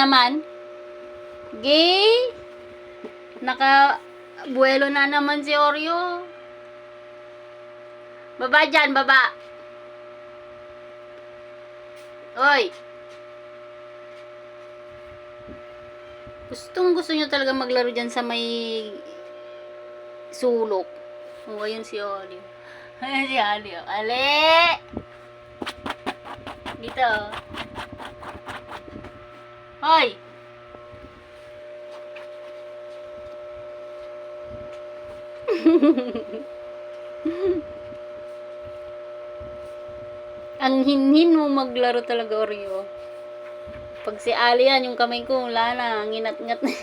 Naman. Gay. Naka-buelo na naman si Oreo. Baba dyan, baba. Oy. Gustong gusto nyo talaga maglaro dyan sa may sulok. Oh, ayun si Oreo. Ayun si Oreo. Ale! Dito. Hoy! Ang hinhin mo maglaro talaga, Oreo. Pag si Ali yan, yung kamay ko, wala na. Nginat-ngat na.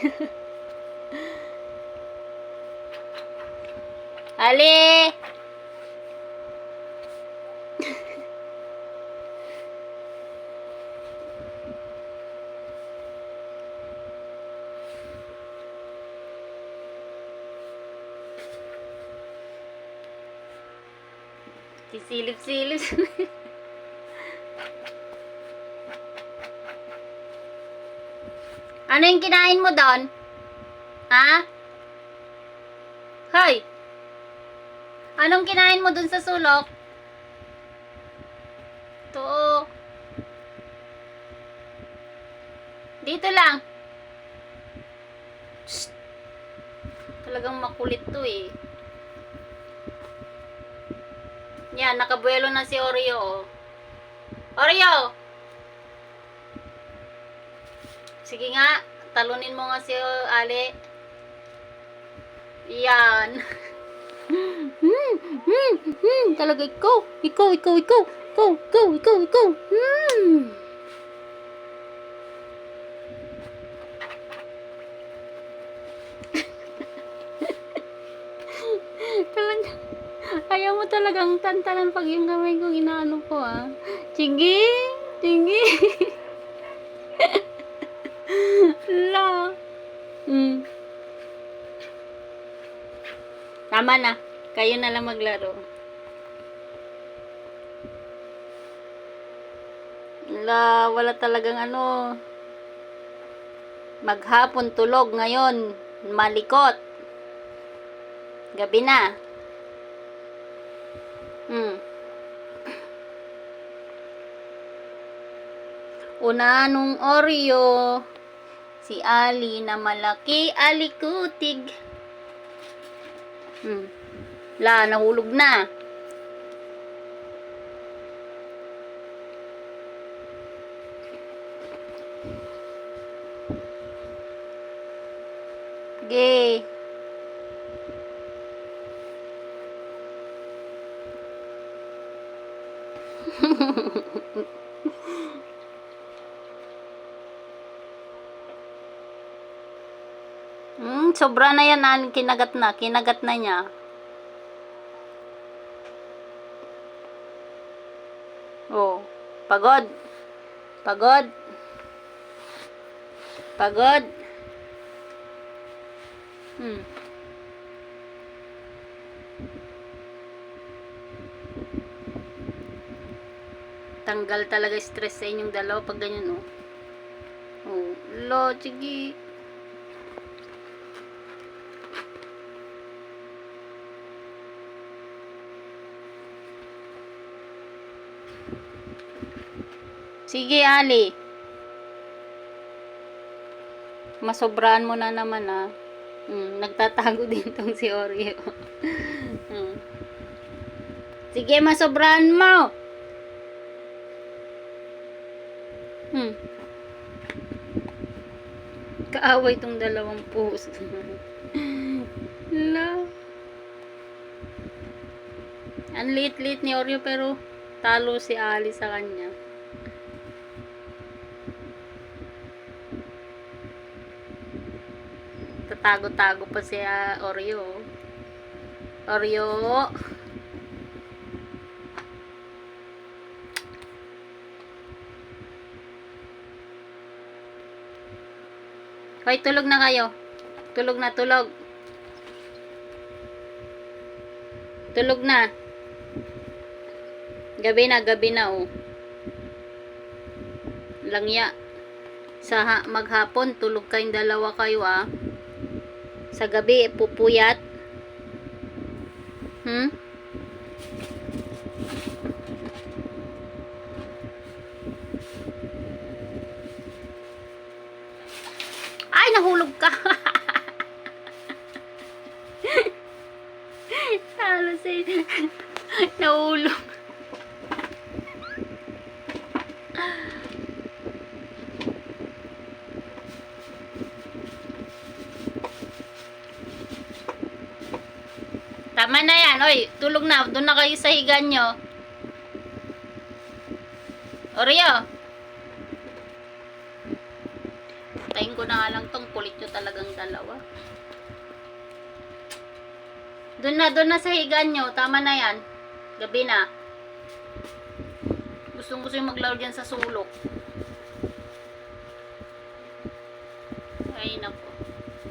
Ali! Kisilip-silip. Ano yung kinain mo doon? Ha? Hoy! Anong kinain mo doon sa sulok? To. Dito lang. Shh. Talagang makulit to eh. Yan, nakabuelo na si Oreo. Oreo! Sige nga, talunin mo nga si Ali. Yan. Talaga ikaw. Ikaw. Talaga. Ayaw mo talagang tantanan pag yung kamay kong inaano ko ah. Sige. La. Tama na. Kayo na lang maglaro. La, wala talagang ano. Maghapon tulog ngayon. Malikot. Gabi na. Una nung Oreo. Si Ali na malaki alikutig. La, nahulog na. Gay. Sobra na yan, kinagat na niya. Oh, pagod. Tanggal talaga stress sa inyong dalawa pag ganyan, oh. Oh, lo, sige. Sige, Ali. Masobrahan mo na naman, ah. Nagtatago din tong si Oreo. Sige, masobrahan mo. Kaaway tong dalawang puso. La. Ang liit-liit ni Oreo pero talo si Ali sa kanya. Tatago-tago pa si Oreo. Hoy, tulog na kayo. Tulog na. Tulog na. Gabi na, oh. Langya. Maghapon, tulog kayong dalawa kayo ah. Sa gabi, pupuyat. Hmm? Ay, nahulog ka. Halos eh. Nahulog. Tama na yan. Oy, tulog na. Doon na kayo sa higa nyo. Oreo. Tayin ko na nga lang tong kulit nyo talagang dalawa. Doon na sa higa nyo. Tama na yan. Gabi na. Gusto yung maglaro dyan sa sulok. Ay, naku.